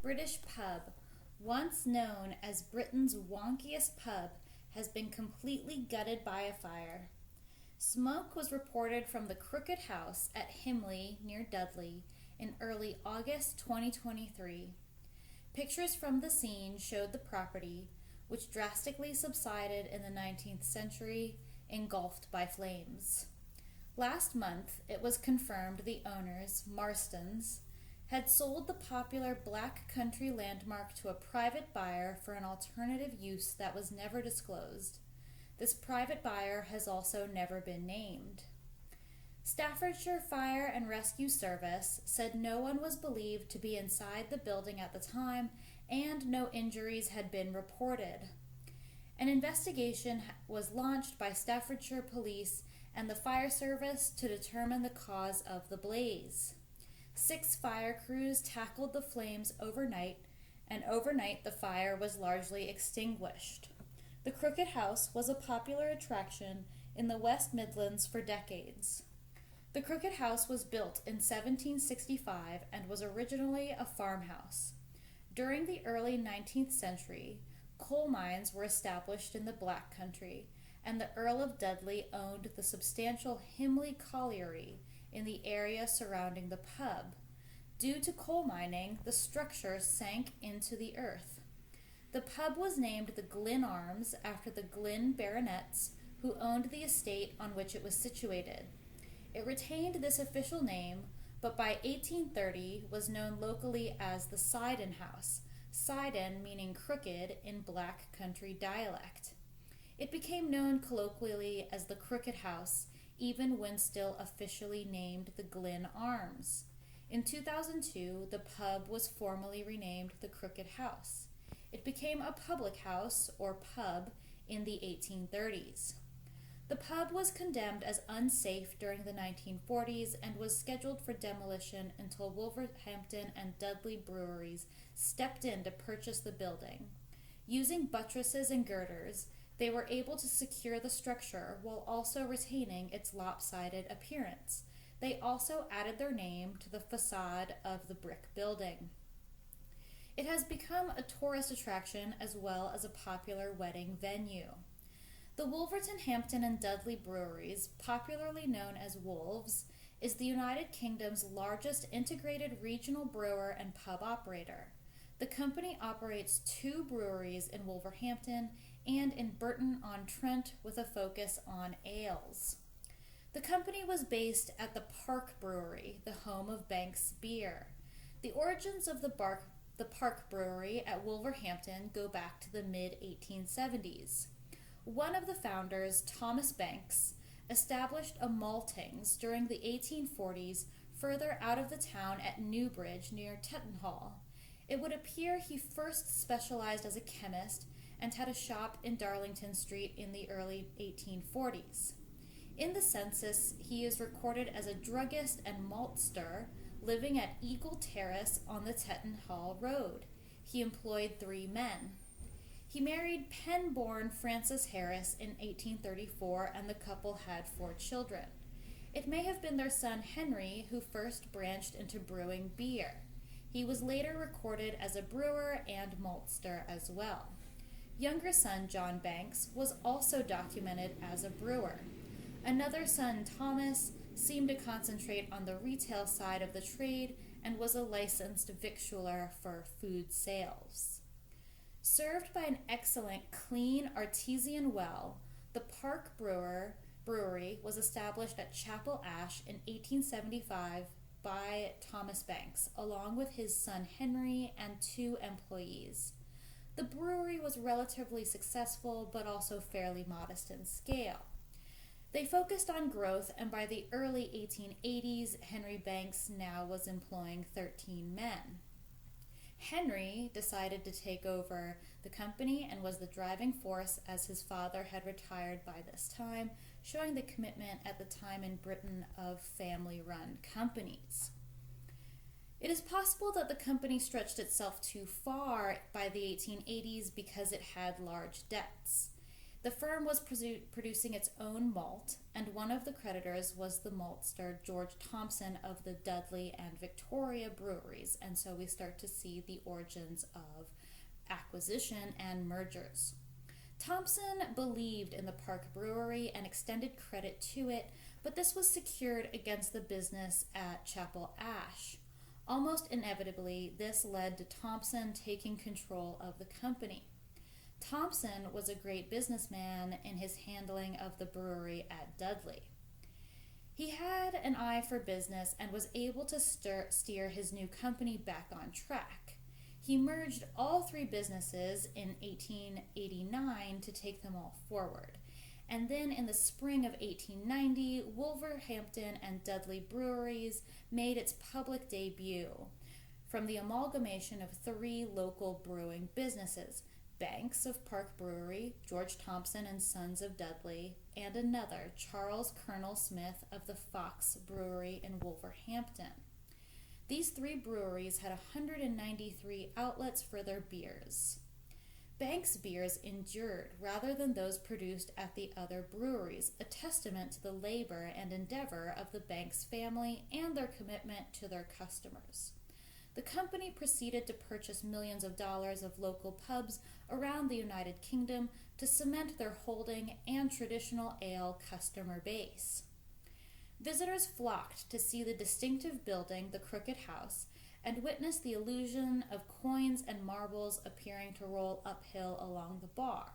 British pub, once known as Britain's wonkiest pub, has been completely gutted by a fire. Smoke was reported from the Crooked House at Himley, near Dudley, in early August 2023. Pictures from the scene showed the property, which drastically subsided in the 19th century, engulfed by flames. Last month, it was confirmed the owners, Marstons, had sold the popular Black Country landmark to a private buyer for an alternative use that was never disclosed. This private buyer has also never been named. Staffordshire Fire and Rescue Service said no one was believed to be inside the building at the time and no injuries had been reported. An investigation was launched by Staffordshire Police and the fire service to determine the cause of the blaze. 6 fire crews tackled the flames overnight, and overnight the fire was largely extinguished. The Crooked House was a popular attraction in the West Midlands for decades. The Crooked House was built in 1765 and was originally a farmhouse. During the early 19th century, coal mines were established in the Black Country, and the Earl of Dudley owned the substantial Himley Colliery in the area surrounding the pub. Due to coal mining, the structure sank into the earth. The pub was named the Glyn Arms after the Glyn baronets who owned the estate on which it was situated. It retained this official name, but by 1830 was known locally as the Sidon House, Sidon meaning crooked in Black Country dialect. It became known colloquially as the Crooked House, even when still officially named the Glyn Arms. In 2002, the pub was formally renamed the Crooked House. It became a public house, or pub, in the 1830s. The pub was condemned as unsafe during the 1940s and was scheduled for demolition until Wolverhampton and Dudley Breweries stepped in to purchase the building. Using buttresses and girders, they were able to secure the structure while also retaining its lopsided appearance. They also added their name to the facade of the brick building. It has become a tourist attraction as well as a popular wedding venue. The Wolverhampton and Dudley Breweries, popularly known as Wolves, is the United Kingdom's largest integrated regional brewer and pub operator. The company operates 2 breweries in Wolverhampton and in Burton-on-Trent with a focus on ales. The company was based at the Park Brewery, the home of Banks Beer. The origins of the Park Brewery at Wolverhampton go back to the mid-1870s. One of the founders, Thomas Banks, established a maltings during the 1840s further out of the town at Newbridge near Tettenhall. It would appear he first specialized as a chemist and had a shop in Darlington Street in the early 1840s. In the census, he is recorded as a druggist and maltster living at Eagle Terrace on the Tettenhall Road. He employed 3 men. He married Penn-born Frances Harris in 1834, and the couple had 4 children. It may have been their son Henry who first branched into brewing beer. He was later recorded as a brewer and maltster as well. Younger son John Banks was also documented as a brewer. Another son, Thomas, seemed to concentrate on the retail side of the trade and was a licensed victualler for food sales. Served by an excellent, clean, artesian well, the Park Brewery was established at Chapel Ash in 1875 by Thomas Banks, along with his son Henry and 2 employees. The brewery was relatively successful, but also fairly modest in scale. They focused on growth, and by the early 1880s, Henry Banks now was employing 13 men. Henry decided to take over the company and was the driving force as his father had retired by this time, showing the commitment at the time in Britain of family-run companies. It is possible that the company stretched itself too far by the 1880s because it had large debts. The firm was producing its own malt, and one of the creditors was the maltster George Thompson of the Dudley and Victoria breweries, and so we start to see the origins of acquisition and mergers. Thompson believed in the Park Brewery and extended credit to it, but this was secured against the business at Chapel Ash. Almost inevitably, this led to Thompson taking control of the company. Thompson was a great businessman in his handling of the brewery at Dudley. He had an eye for business and was able to steer his new company back on track. He merged all three businesses in 1889 to take them all forward. And then in the spring of 1890, Wolverhampton and Dudley Breweries made its public debut from the amalgamation of three local brewing businesses: Banks of Park Brewery, George Thompson and Sons of Dudley, and another, Charles Colonel Smith of the Fox Brewery in Wolverhampton. These three breweries had 193 outlets for their beers. Banks beers endured rather than those produced at the other breweries, a testament to the labor and endeavor of the Banks family and their commitment to their customers. The company proceeded to purchase millions of dollars of local pubs around the United Kingdom to cement their holding and traditional ale customer base. Visitors flocked to see the distinctive building, the Crooked House, and witness the illusion of coins and marbles appearing to roll uphill along the bar.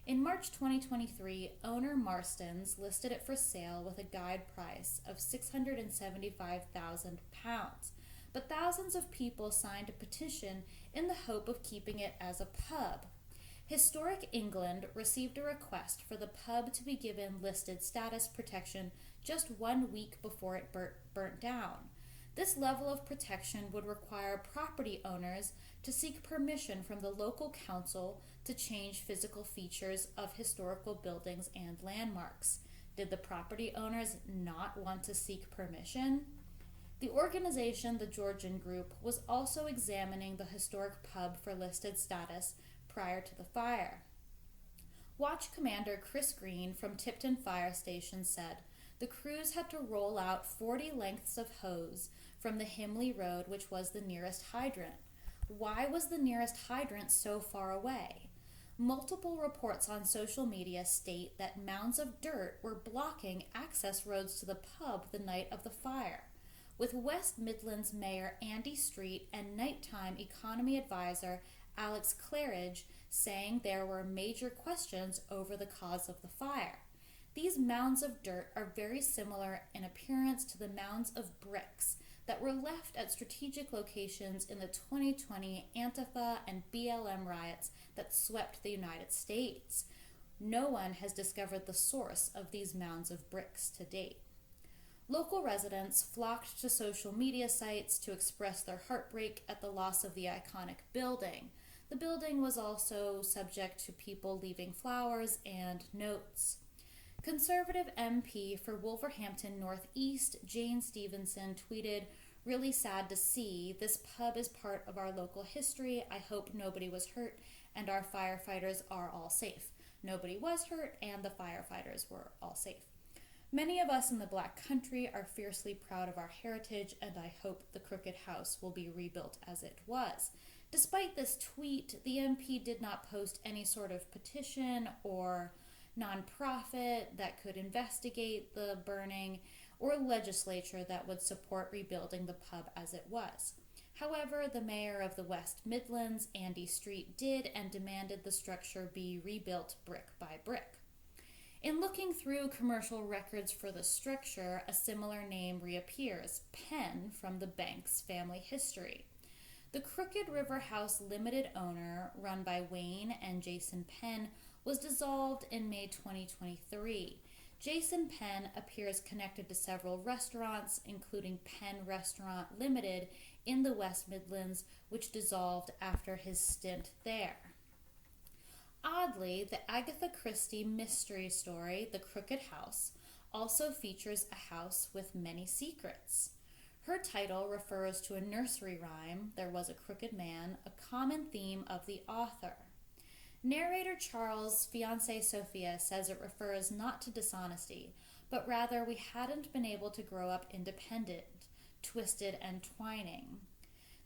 In March 2023, owner Marston's listed it for sale with a guide price of £675,000, but thousands of people signed a petition in the hope of keeping it as a pub. Historic England received a request for the pub to be given listed status protection just 1 week before it burnt down. This level of protection would require property owners to seek permission from the local council to change physical features of historical buildings and landmarks. Did the property owners not want to seek permission? The organization, the Georgian Group, was also examining the historic pub for listed status prior to the fire. Watch Commander Chris Green from Tipton Fire Station said, "The crews had to roll out 40 lengths of hose from the Himley Road, which was the nearest hydrant. Why was the nearest hydrant so far away? Multiple reports on social media state that mounds of dirt were blocking access roads to the pub the night of the fire. With West Midlands Mayor Andy Street and nighttime economy advisor Alex Claridge saying there were major questions over the cause of the fire. These mounds of dirt are very similar in appearance to the mounds of bricks that were left at strategic locations in the 2020 Antifa and BLM riots that swept the United States. No one has discovered the source of these mounds of bricks to date." Local residents flocked to social media sites to express their heartbreak at the loss of the iconic building. The building was also subject to people leaving flowers and notes. Conservative MP for Wolverhampton Northeast, Jane Stevenson, tweeted, "Really sad to see. This pub is part of our local history. I hope nobody was hurt and our firefighters are all safe." Nobody was hurt and the firefighters were all safe. "Many of us in the Black Country are fiercely proud of our heritage, and I hope the Crooked House will be rebuilt as it was." Despite this tweet, the MP did not post any sort of petition or nonprofit that could investigate the burning or legislature that would support rebuilding the pub as it was. However, the mayor of the West Midlands, Andy Street, did and demanded the structure be rebuilt brick by brick. In looking through commercial records for the structure, a similar name reappears, Penn, from the Banks family history. The Crooked River House limited owner, run by Wayne and Jason Penn, was dissolved in May 2023. Jason Penn appears connected to several restaurants, including Penn Restaurant Limited in the West Midlands, which dissolved after his stint there. Oddly, the Agatha Christie mystery story, The Crooked House, also features a house with many secrets. Her title refers to a nursery rhyme, There Was a Crooked Man, a common theme of the author. Narrator Charles' fiancée Sophia says it refers not to dishonesty, but rather we hadn't been able to grow up independent, twisted, and twining.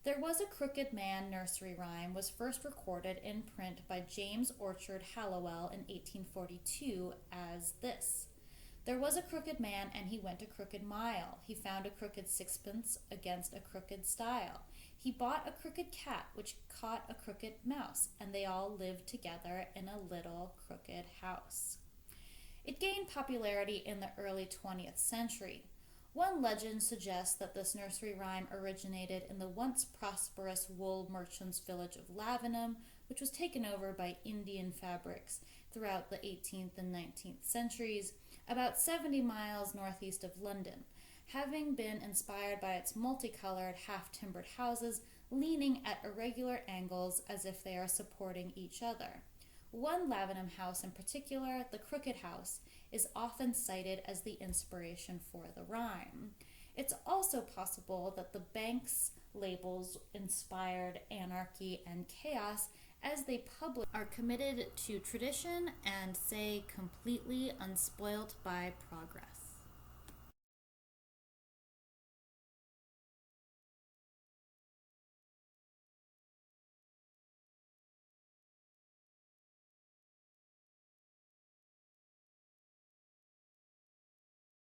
There Was a Crooked Man nursery rhyme was first recorded in print by James Orchard Hallowell in 1842 as this. There was a crooked man, and he went a crooked mile. He found a crooked sixpence against a crooked stile. He bought a crooked cat, which caught a crooked mouse, and they all lived together in a little crooked house. It gained popularity in the early 20th century. One legend suggests that this nursery rhyme originated in the once prosperous wool merchants' village of Lavenham, which was taken over by Indian fabrics throughout the 18th and 19th centuries, about 70 miles northeast of London, having been inspired by its multicolored, half-timbered houses leaning at irregular angles as if they are supporting each other. One Lavenham house in particular, the Crooked House, is often cited as the inspiration for the rhyme. It's also possible that the bank's labels inspired anarchy and chaos as they are committed to tradition and say completely unspoilt by progress.